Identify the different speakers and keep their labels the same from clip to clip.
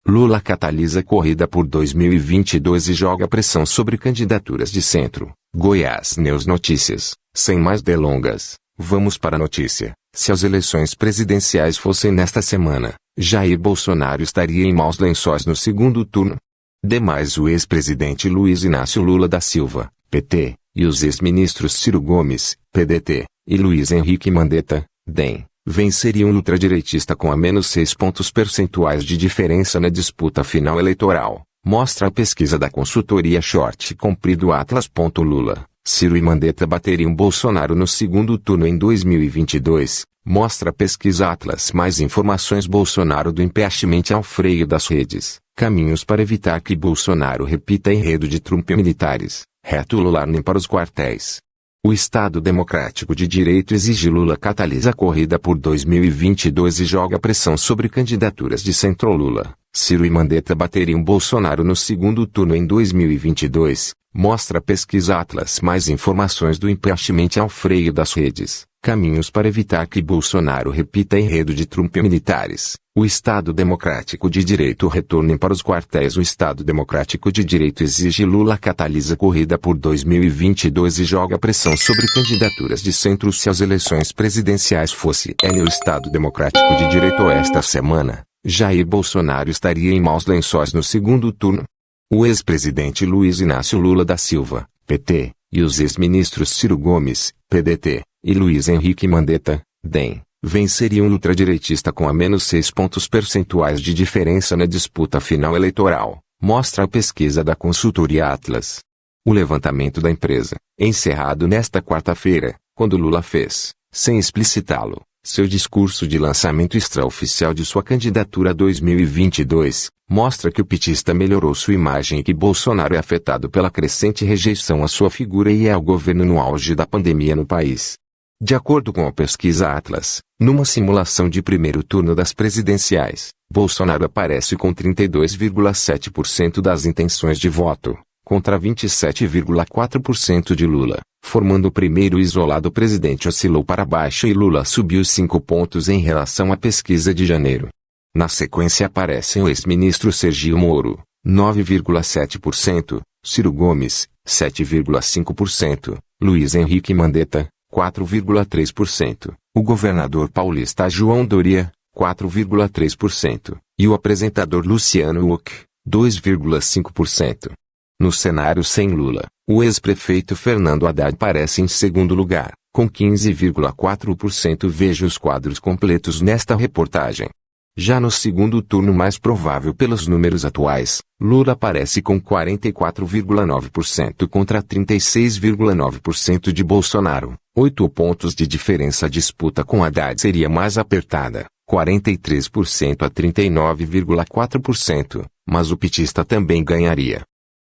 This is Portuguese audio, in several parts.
Speaker 1: Lula catalisa corrida por 2022 e joga pressão sobre candidaturas de centro. Goiás News Notícias. Sem mais delongas, vamos para a notícia. Se as eleições presidenciais fossem nesta semana, Jair Bolsonaro estaria em maus lençóis no segundo turno. Demais, o ex-presidente Luiz Inácio Lula da Silva, PT, e os ex-ministros Ciro Gomes, PDT, e Luiz Henrique Mandetta, DEM, venceriam o ultradireitista com a menos 6 pontos percentuais de diferença na disputa final eleitoral, mostra a pesquisa da consultoria Short Comprido Atlas. Lula, Ciro e Mandetta bateriam Bolsonaro no segundo turno em 2022, mostra a pesquisa Atlas. Mais informações: Bolsonaro do impeachment ao freio das redes, caminhos para evitar que Bolsonaro repita enredo de Trump e militares, reto Lula nem para os quartéis. O Estado Democrático de Direito exige Lula catalisa a corrida por 2022 e joga pressão sobre candidaturas de centro. Lula, Ciro e Mandetta bateriam Bolsonaro no segundo turno em 2022, mostra a pesquisa Atlas. Mais informações do impeachment ao freio das redes, caminhos para evitar que Bolsonaro repita enredo de Trump e militares. O Estado Democrático de Direito retorne para os quartéis. O Estado Democrático de Direito exige Lula catalisa corrida por 2022 e joga pressão sobre candidaturas de centro. Se as eleições presidenciais fossem no Estado Democrático de Direito esta semana, Jair Bolsonaro estaria em maus lençóis no segundo turno. O ex-presidente Luiz Inácio Lula da Silva, PT, e os ex-ministros Ciro Gomes, PDT, e Luiz Henrique Mandetta, DEM, venceriam o ultradireitista com a menos 6 pontos percentuais de diferença na disputa final eleitoral, mostra a pesquisa da consultoria Atlas. O levantamento da empresa, encerrado nesta quarta-feira, quando Lula fez, sem explicitá-lo, seu discurso de lançamento extraoficial de sua candidatura a 2022, mostra que o petista melhorou sua imagem e que Bolsonaro é afetado pela crescente rejeição à sua figura e ao governo no auge da pandemia no país. De acordo com a pesquisa Atlas, numa simulação de primeiro turno das presidenciais, Bolsonaro aparece com 32,7% das intenções de voto, contra 27,4% de Lula, formando o primeiro isolado. O presidente oscilou para baixo e Lula subiu 5 pontos em relação à pesquisa de janeiro. Na sequência aparecem o ex-ministro Sergio Moro, 9,7%, Ciro Gomes, 7,5%, Luiz Henrique Mandetta, 4,3%, o governador paulista João Doria, 4,3%, e o apresentador Luciano Huck, 2,5%. No cenário sem Lula, o ex-prefeito Fernando Haddad aparece em segundo lugar, com 15,4%. Veja os quadros completos nesta reportagem. Já no segundo turno mais provável pelos números atuais, Lula aparece com 44,9% contra 36,9% de Bolsonaro. 8 pontos de diferença. A disputa com Haddad seria mais apertada, 43% a 39,4%, mas o petista também ganharia.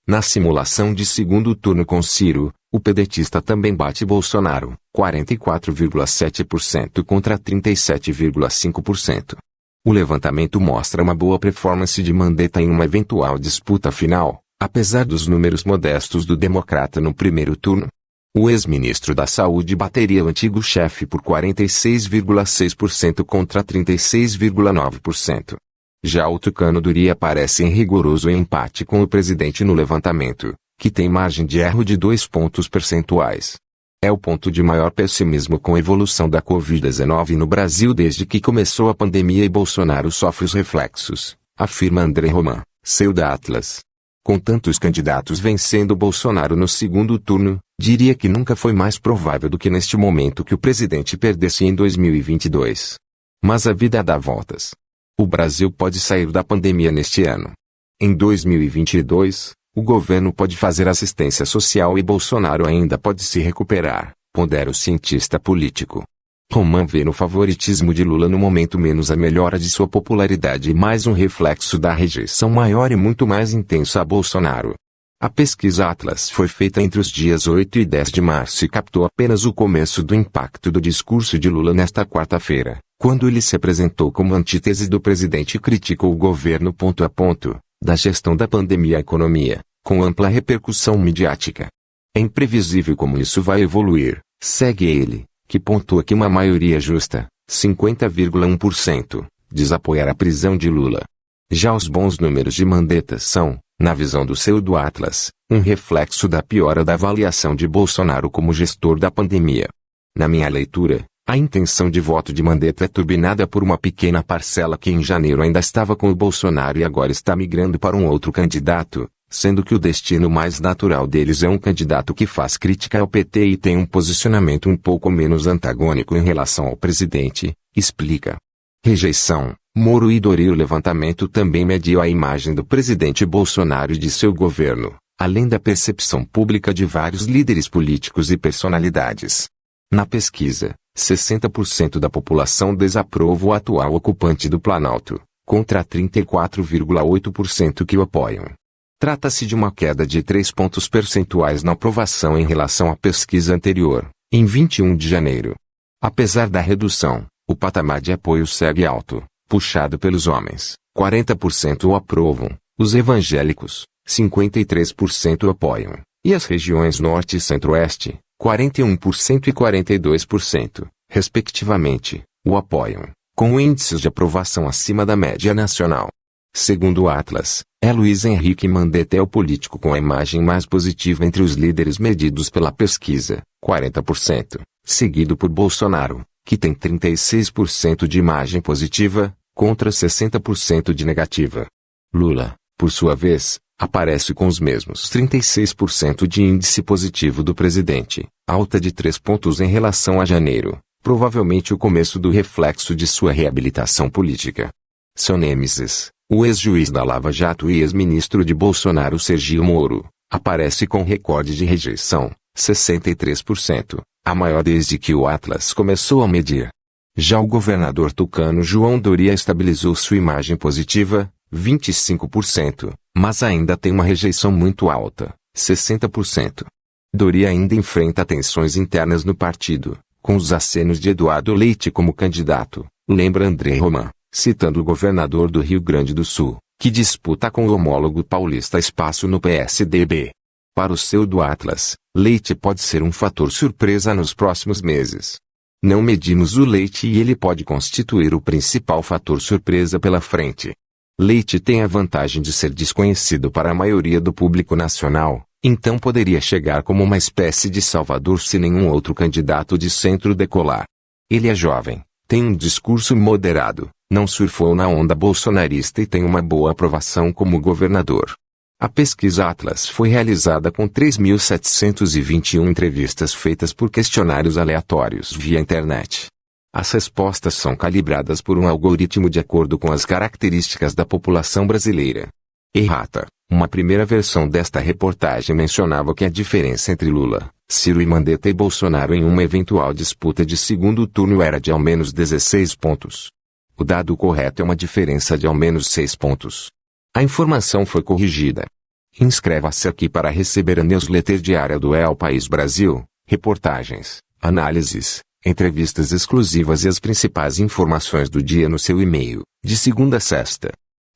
Speaker 1: Na simulação de segundo turno com Ciro, o pedetista também bate Bolsonaro, 44,7% contra 37,5%. O levantamento mostra uma boa performance de Mandetta em uma eventual disputa final, apesar dos números modestos do democrata no primeiro turno. O ex-ministro da Saúde bateria o antigo chefe por 46,6% contra 36,9%. Já o tucano Doria aparece em rigoroso empate com o presidente no levantamento, que tem margem de erro de 2 pontos percentuais. É o ponto de maior pessimismo com a evolução da Covid-19 no Brasil desde que começou a pandemia e Bolsonaro sofre os reflexos, afirma André Roman, CEO da Atlas. Com tantos candidatos vencendo Bolsonaro no segundo turno, diria que nunca foi mais provável do que neste momento que o presidente perdesse em 2022. Mas a vida dá voltas. O Brasil pode sair da pandemia neste ano. Em 2022, o governo pode fazer assistência social e Bolsonaro ainda pode se recuperar, pondera o cientista político. Roman vê no favoritismo de Lula no momento menos a melhora de sua popularidade e mais um reflexo da rejeição maior e muito mais intensa a Bolsonaro. A pesquisa Atlas foi feita entre os dias 8 e 10 de março e captou apenas o começo do impacto do discurso de Lula nesta quarta-feira, quando ele se apresentou como antítese do presidente e criticou o governo ponto a ponto, da gestão da pandemia à economia, com ampla repercussão midiática. É imprevisível como isso vai evoluir, segue ele, que pontua que uma maioria justa, 50,1%, diz apoiar a prisão de Lula. Já os bons números de Mandetta são, na visão do pseudo-Atlas, um reflexo da piora da avaliação de Bolsonaro como gestor da pandemia. Na minha leitura, a intenção de voto de Mandetta é turbinada por uma pequena parcela que em janeiro ainda estava com o Bolsonaro e agora está migrando para um outro candidato, sendo que o destino mais natural deles é um candidato que faz crítica ao PT e tem um posicionamento um pouco menos antagônico em relação ao presidente, explica. Rejeição. Moro e Dori. O levantamento também mediu a imagem do presidente Bolsonaro e de seu governo, além da percepção pública de vários líderes políticos e personalidades. Na pesquisa, 60% da população desaprova o atual ocupante do Planalto, contra 34,8% que o apoiam. Trata-se de uma queda de 3 pontos percentuais na aprovação em relação à pesquisa anterior, em 21 de janeiro. Apesar da redução, o patamar de apoio segue alto, puxado pelos homens, 40% o aprovam, os evangélicos, 53% o apoiam, e as regiões Norte e Centro-Oeste, 41% e 42%, respectivamente, o apoiam, com índices de aprovação acima da média nacional. Segundo o Atlas, Luiz Henrique Mandetta é o político com a imagem mais positiva entre os líderes medidos pela pesquisa, 40%, seguido por Bolsonaro, que tem 36% de imagem positiva, contra 60% de negativa. Lula, por sua vez, aparece com os mesmos 36% de índice positivo do presidente, alta de 3 pontos em relação a janeiro, provavelmente o começo do reflexo de sua reabilitação política. Seu nêmesis, o ex-juiz da Lava Jato e ex-ministro de Bolsonaro Sergio Moro, aparece com recorde de rejeição, 63%, a maior desde que o Atlas começou a medir. Já o governador tucano João Doria estabilizou sua imagem positiva, 25%, mas ainda tem uma rejeição muito alta, 60%. Doria ainda enfrenta tensões internas no partido, com os acenos de Eduardo Leite como candidato, lembra André Roman, citando o governador do Rio Grande do Sul, que disputa com o homólogo paulista espaço no PSDB. Para o pseudo-Atlas, Leite pode ser um fator surpresa nos próximos meses. Não medimos o Leite e ele pode constituir o principal fator surpresa pela frente. Leite tem a vantagem de ser desconhecido para a maioria do público nacional, então poderia chegar como uma espécie de salvador se nenhum outro candidato de centro decolar. Ele é jovem, tem um discurso moderado, não surfou na onda bolsonarista e tem uma boa aprovação como governador. A pesquisa Atlas foi realizada com 3.721 entrevistas feitas por questionários aleatórios via internet. As respostas são calibradas por um algoritmo de acordo com as características da população brasileira. Errata. Uma primeira versão desta reportagem mencionava que a diferença entre Lula, Ciro e Mandetta e Bolsonaro em uma eventual disputa de segundo turno era de ao menos 16 pontos. O dado correto é uma diferença de ao menos 6 pontos. A informação foi corrigida. Inscreva-se aqui para receber a newsletter diária do El País Brasil, reportagens, análises, entrevistas exclusivas e as principais informações do dia no seu e-mail, de segunda a sexta.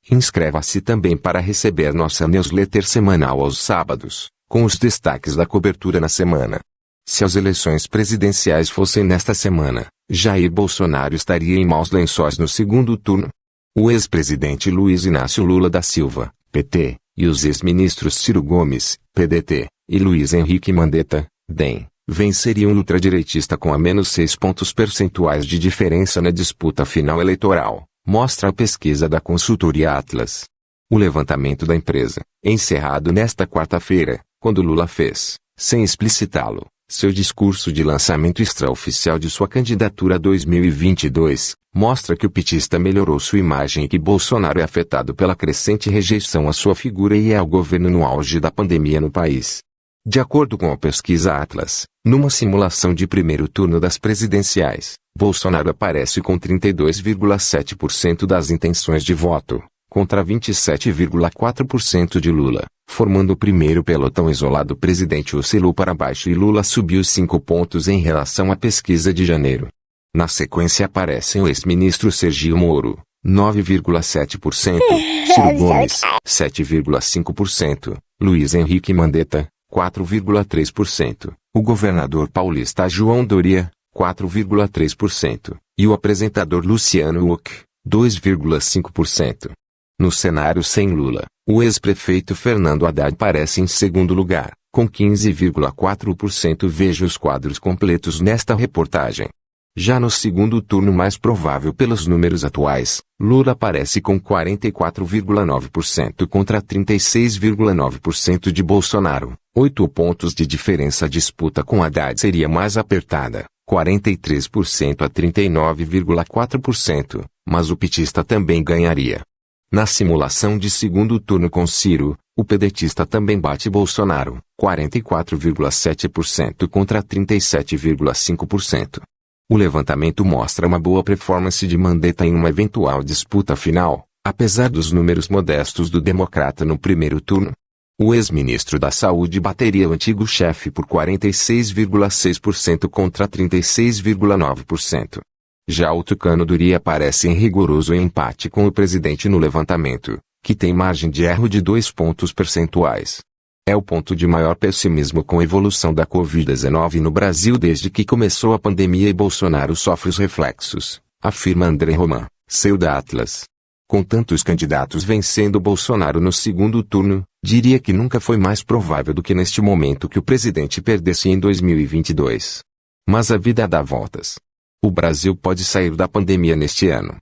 Speaker 1: Inscreva-se também para receber nossa newsletter semanal aos sábados, com os destaques da cobertura na semana. Se as eleições presidenciais fossem nesta semana, Jair Bolsonaro estaria em maus lençóis no segundo turno. O ex-presidente Luiz Inácio Lula da Silva, PT, e os ex-ministros Ciro Gomes, PDT, e Luiz Henrique Mandetta, DEM, venceriam o ultradireitista com a menos 6 pontos percentuais de diferença na disputa final eleitoral, mostra a pesquisa da consultoria Atlas. O levantamento da empresa, encerrado nesta quarta-feira, quando Lula fez, sem explicitá-lo, seu discurso de lançamento extraoficial de sua candidatura a 2022, mostra que o petista melhorou sua imagem e que Bolsonaro é afetado pela crescente rejeição à sua figura e ao governo no auge da pandemia no país. De acordo com a pesquisa Atlas, numa simulação de primeiro turno das presidenciais, Bolsonaro aparece com 32,7% das intenções de voto, contra 27,4% de Lula, formando o primeiro pelotão isolado. O presidente oscilou para baixo e Lula subiu 5 pontos em relação à pesquisa de janeiro. Na sequência aparecem o ex-ministro Sergio Moro, 9,7%, Ciro Gomes, 7,5%, Luiz Henrique Mandetta, 4,3%, o governador paulista João Doria, 4,3%, e o apresentador Luciano Huck, 2,5%. No cenário sem Lula, o ex-prefeito Fernando Haddad aparece em segundo lugar, com 15,4%. Veja os quadros completos nesta reportagem. Já no segundo turno mais provável pelos números atuais, Lula aparece com 44,9% contra 36,9% de Bolsonaro. 8 pontos de diferença. A disputa com Haddad seria mais apertada, 43% a 39,4%, mas o petista também ganharia. Na simulação de segundo turno com Ciro, o pedetista também bate Bolsonaro, 44,7% contra 37,5%. O levantamento mostra uma boa performance de Mandetta em uma eventual disputa final, apesar dos números modestos do democrata no primeiro turno. O ex-ministro da Saúde bateria o antigo chefe por 46,6% contra 36,9%. Já o tucano Duri aparece em rigoroso empate com o presidente no levantamento, que tem margem de erro de 2 pontos percentuais. É o ponto de maior pessimismo com a evolução da Covid-19 no Brasil desde que começou a pandemia e Bolsonaro sofre os reflexos, afirma André Roman, CEO da Atlas. Com tantos candidatos vencendo Bolsonaro no segundo turno, diria que nunca foi mais provável do que neste momento que o presidente perdesse em 2022. Mas a vida dá voltas. O Brasil pode sair da pandemia neste ano.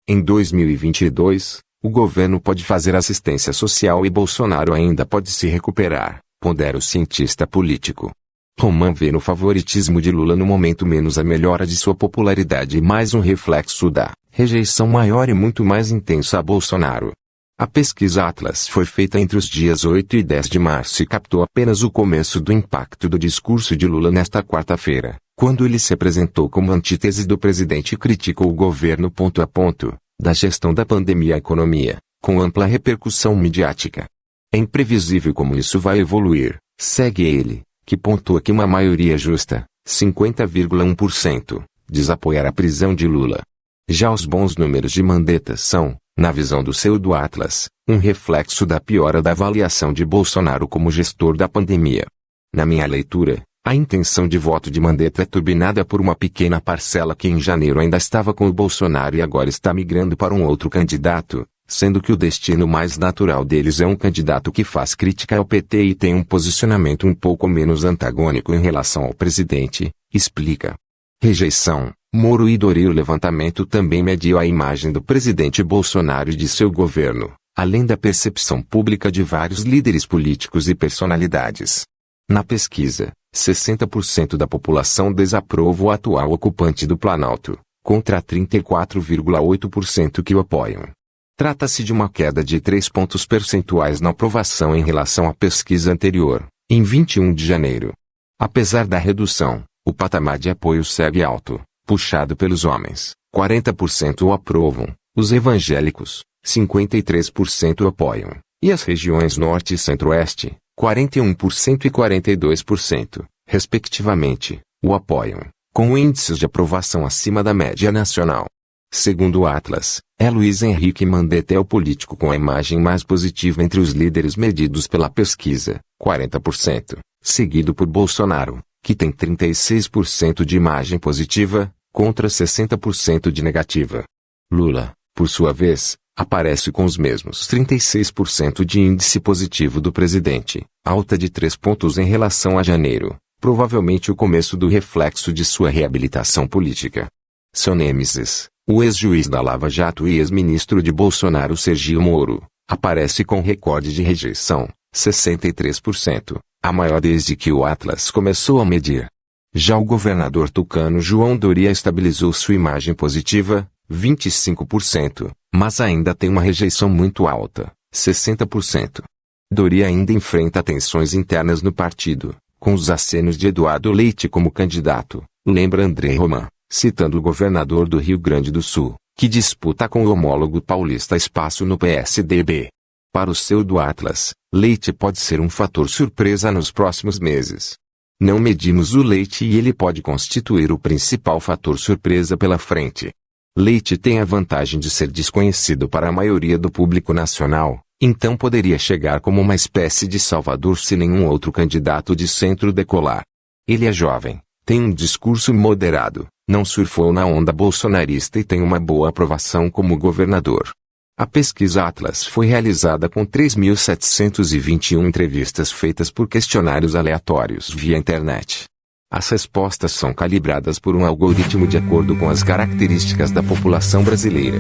Speaker 1: Em 2022, o governo pode fazer assistência social e Bolsonaro ainda pode se recuperar, pondera o cientista político. Roman vê no favoritismo de Lula no momento menos a melhora de sua popularidade e mais um reflexo da rejeição maior e muito mais intensa a Bolsonaro. A pesquisa Atlas foi feita entre os dias 8 e 10 de março e captou apenas o começo do impacto do discurso de Lula nesta quarta-feira, quando ele se apresentou como antítese do presidente e criticou o governo ponto a ponto, da gestão da pandemia à economia, com ampla repercussão midiática. É imprevisível como isso vai evoluir, segue ele, que pontua que uma maioria justa, 50,1%, diz apoiar a prisão de Lula. Já os bons números de Mandetta são, na visão do CEO do Atlas, um reflexo da piora da avaliação de Bolsonaro como gestor da pandemia. Na minha leitura, a intenção de voto de Mandetta é turbinada por uma pequena parcela que em janeiro ainda estava com o Bolsonaro e agora está migrando para um outro candidato, sendo que o destino mais natural deles é um candidato que faz crítica ao PT e tem um posicionamento um pouco menos antagônico em relação ao presidente, explica. Rejeição. Moro e Dori. O levantamento também mediu a imagem do presidente Bolsonaro e de seu governo, além da percepção pública de vários líderes políticos e personalidades. Na pesquisa, 60% da população desaprova o atual ocupante do Planalto, contra 34,8% que o apoiam. Trata-se de uma queda de 3 pontos percentuais na aprovação em relação à pesquisa anterior, em 21 de janeiro. Apesar da redução, o patamar de apoio segue alto, puxado pelos homens, 40% o aprovam, os evangélicos, 53% o apoiam, e as regiões Norte e Centro-Oeste, 41% e 42%, respectivamente, o apoiam, com índices de aprovação acima da média nacional. Segundo o Atlas, Luiz Henrique Mandetta é o político com a imagem mais positiva entre os líderes medidos pela pesquisa, 40%, seguido por Bolsonaro, que tem 36% de imagem positiva, contra 60% de negativa. Lula, por sua vez, aparece com os mesmos 36% de índice positivo do presidente, alta de 3 pontos em relação a janeiro, provavelmente o começo do reflexo de sua reabilitação política. Seu nêmesis, o ex-juiz da Lava Jato e ex-ministro de Bolsonaro Sergio Moro, aparece com recorde de rejeição, 63%, a maior desde que o Atlas começou a medir. Já o governador tucano João Doria estabilizou sua imagem positiva, 25%, mas ainda tem uma rejeição muito alta, 60%. Doria ainda enfrenta tensões internas no partido, com os acenos de Eduardo Leite como candidato, lembra André Roman, citando o governador do Rio Grande do Sul, que disputa com o homólogo paulista espaço no PSDB. Para o CEO do Atlas, Leite pode ser um fator surpresa nos próximos meses. Não medimos o Leite e ele pode constituir o principal fator surpresa pela frente. Leite tem a vantagem de ser desconhecido para a maioria do público nacional, então poderia chegar como uma espécie de salvador se nenhum outro candidato de centro decolar. Ele é jovem, tem um discurso moderado, não surfou na onda bolsonarista e tem uma boa aprovação como governador. A pesquisa Atlas foi realizada com 3.721 entrevistas feitas por questionários aleatórios via internet. As respostas são calibradas por um algoritmo de acordo com as características da população brasileira.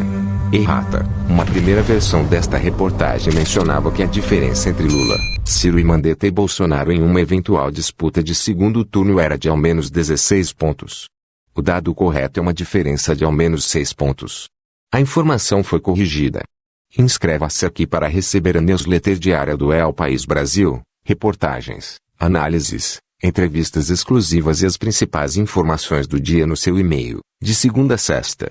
Speaker 1: Errata. Uma primeira versão desta reportagem mencionava que a diferença entre Lula, Ciro e Mandetta e Bolsonaro em uma eventual disputa de segundo turno era de ao menos 16 pontos. O dado correto é uma diferença de ao menos 6 pontos. A informação foi corrigida. Inscreva-se aqui para receber a newsletter diária do El País Brasil, reportagens, análises, entrevistas exclusivas e as principais informações do dia no seu e-mail, de segunda a sexta.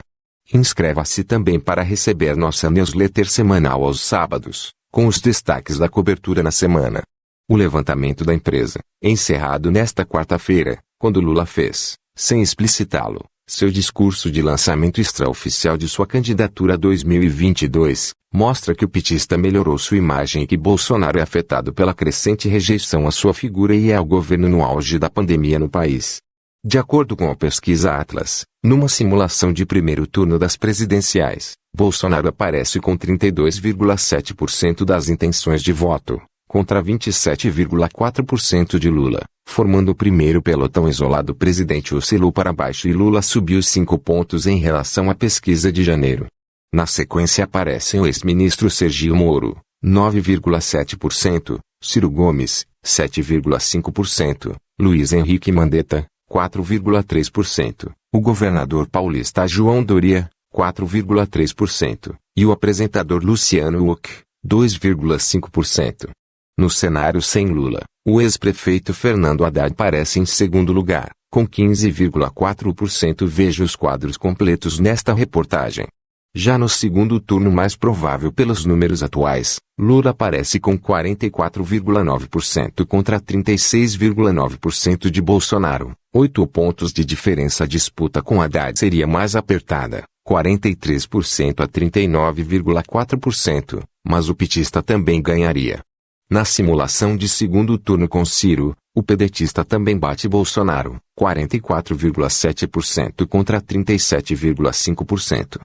Speaker 1: Inscreva-se também para receber nossa newsletter semanal aos sábados, com os destaques da cobertura na semana. O levantamento da empresa, encerrado nesta quarta-feira, quando Lula fez, sem explicitá-lo, seu discurso de lançamento extraoficial de sua candidatura a 2022, mostra que o petista melhorou sua imagem e que Bolsonaro é afetado pela crescente rejeição à sua figura e ao governo no auge da pandemia no país. De acordo com a pesquisa Atlas, numa simulação de primeiro turno das presidenciais, Bolsonaro aparece com 32,7% das intenções de voto, contra 27,4% de Lula, formando o primeiro pelotão isolado. O presidente oscilou para baixo e Lula subiu 5 pontos em relação à pesquisa de janeiro. Na sequência aparecem o ex-ministro Sergio Moro, 9,7%, Ciro Gomes, 7,5%, Luiz Henrique Mandetta, 4,3%, o governador paulista João Doria, 4,3%, e o apresentador Luciano Huck, 2,5%. No cenário sem Lula, o ex-prefeito Fernando Haddad aparece em segundo lugar, com 15,4%. Veja os quadros completos nesta reportagem. Já no segundo turno mais provável pelos números atuais, Lula aparece com 44,9% contra 36,9% de Bolsonaro. 8 pontos de diferença. A disputa com Haddad seria mais apertada, 43% a 39,4%, mas o petista também ganharia. Na simulação de segundo turno com Ciro, o pedetista também bate Bolsonaro, 44,7% contra 37,5%.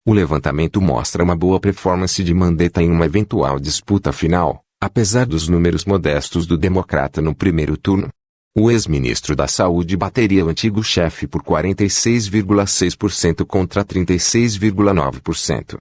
Speaker 1: O levantamento mostra uma boa performance de Mandetta em uma eventual disputa final, apesar dos números modestos do democrata no primeiro turno. O ex-ministro da Saúde bateria o antigo chefe por 46,6% contra 36,9%.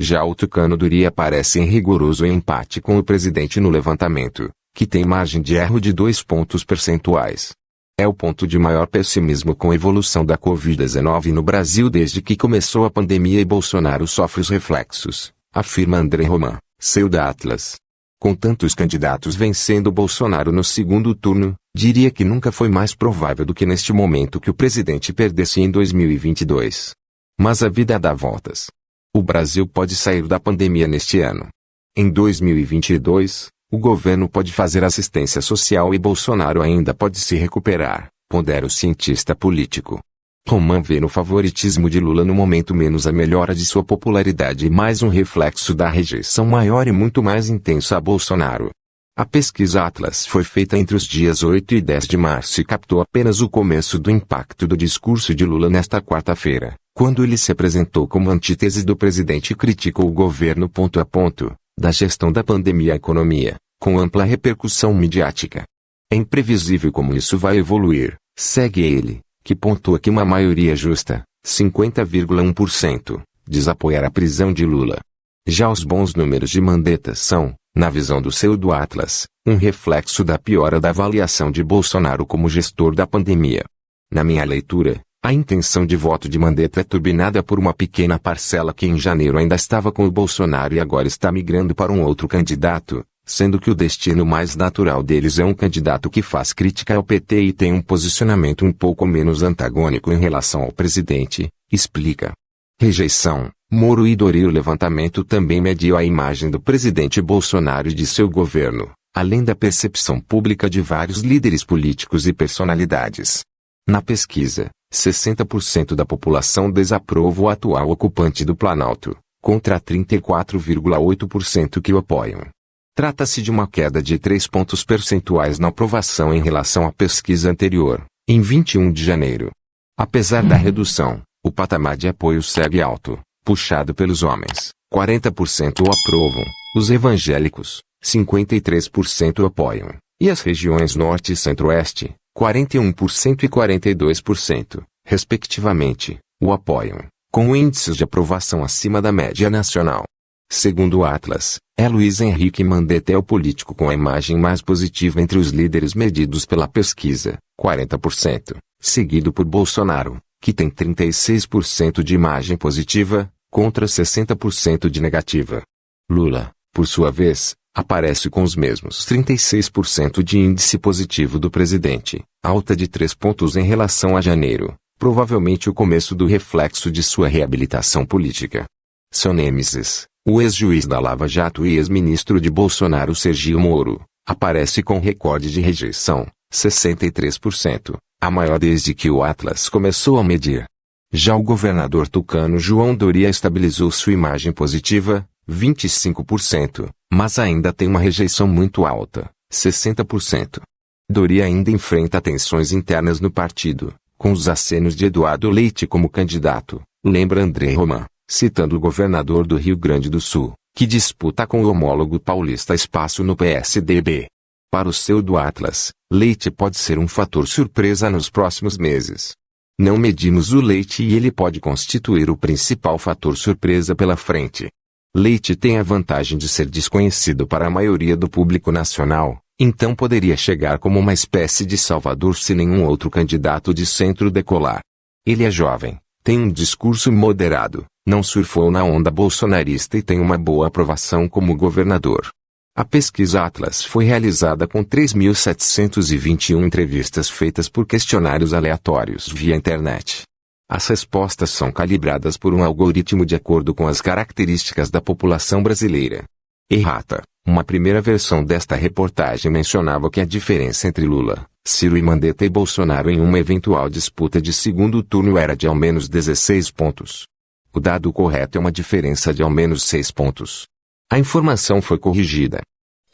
Speaker 1: Já o tucano Doria aparece em rigoroso empate com o presidente no levantamento, que tem margem de erro de 2 pontos percentuais. É o ponto de maior pessimismo com a evolução da Covid-19 no Brasil desde que começou a pandemia e Bolsonaro sofre os reflexos, afirma André Roman, CEO da Atlas. Com tantos candidatos vencendo Bolsonaro no segundo turno, diria que nunca foi mais provável do que neste momento que o presidente perdesse em 2022. Mas a vida dá voltas. O Brasil pode sair da pandemia neste ano. Em 2022, o governo pode fazer assistência social e Bolsonaro ainda pode se recuperar, pondera o cientista político. Roman vê no favoritismo de Lula no momento menos a melhora de sua popularidade e mais um reflexo da rejeição maior e muito mais intensa a Bolsonaro. A pesquisa Atlas foi feita entre os dias 8 e 10 de março e captou apenas o começo do impacto do discurso de Lula nesta quarta-feira, quando ele se apresentou como antítese do presidente e criticou o governo ponto a ponto, da gestão da pandemia à economia, com ampla repercussão midiática. É imprevisível como isso vai evoluir, segue ele, que pontua que uma maioria justa, 50,1%, diz apoiar a prisão de Lula. Já os bons números de Mandetta são, na visão do CEO do Atlas, um reflexo da piora da avaliação de Bolsonaro como gestor da pandemia. Na minha leitura, a intenção de voto de Mandetta é turbinada por uma pequena parcela que em janeiro ainda estava com o Bolsonaro e agora está migrando para um outro candidato, sendo que o destino mais natural deles é um candidato que faz crítica ao PT e tem um posicionamento um pouco menos antagônico em relação ao presidente, explica. Rejeição. Moro e Doria. O levantamento também mediu a imagem do presidente Bolsonaro e de seu governo, além da percepção pública de vários líderes políticos e personalidades. Na pesquisa, 60% da população desaprova o atual ocupante do Planalto, contra 34,8% que o apoiam. Trata-se de uma queda de 3 pontos percentuais na aprovação em relação à pesquisa anterior, em 21 de janeiro. Apesar da redução, o patamar de apoio segue alto, puxado pelos homens, 40% o aprovam, os evangélicos, 53% apoiam, e as regiões Norte e Centro-Oeste, 41% e 42%, respectivamente, o apoiam, com índices de aprovação acima da média nacional. Segundo o Atlas, Luiz Henrique Mandetta é o político com a imagem mais positiva entre os líderes medidos pela pesquisa, 40%, seguido por Bolsonaro, que tem 36% de imagem positiva, contra 60% de negativa. Lula, por sua vez, aparece com os mesmos 36% de índice positivo do presidente, alta de 3 pontos em relação a janeiro, provavelmente o começo do reflexo de sua reabilitação política. Seu nêmesis, o ex-juiz da Lava Jato e ex-ministro de Bolsonaro Sergio Moro, aparece com recorde de rejeição, 63%, a maior desde que o Atlas começou a medir. Já o governador tucano João Doria estabilizou sua imagem positiva, 25%, mas ainda tem uma rejeição muito alta, 60%. Doria ainda enfrenta tensões internas no partido, com os acenos de Eduardo Leite como candidato, lembra André Roman, citando o governador do Rio Grande do Sul, que disputa com o homólogo paulista espaço no PSDB. Para o pseudo Atlas, Leite pode ser um fator surpresa nos próximos meses. Não medimos o Leite e ele pode constituir o principal fator surpresa pela frente. Leite tem a vantagem de ser desconhecido para a maioria do público nacional, então poderia chegar como uma espécie de salvador se nenhum outro candidato de centro decolar. Ele é jovem, tem um discurso moderado, não surfou na onda bolsonarista e tem uma boa aprovação como governador. A pesquisa Atlas foi realizada com 3.721 entrevistas feitas por questionários aleatórios via internet. As respostas são calibradas por um algoritmo de acordo com as características da população brasileira. Errata, uma primeira versão desta reportagem mencionava que a diferença entre Lula, Ciro e Mandetta e Bolsonaro em uma eventual disputa de segundo turno era de ao menos 16 pontos. O dado correto é uma diferença de ao menos 6 pontos. A informação foi corrigida.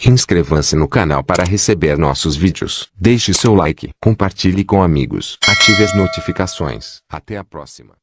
Speaker 1: Inscreva-se no canal para receber nossos vídeos. Deixe seu like, compartilhe com amigos, ative as notificações. Até a próxima.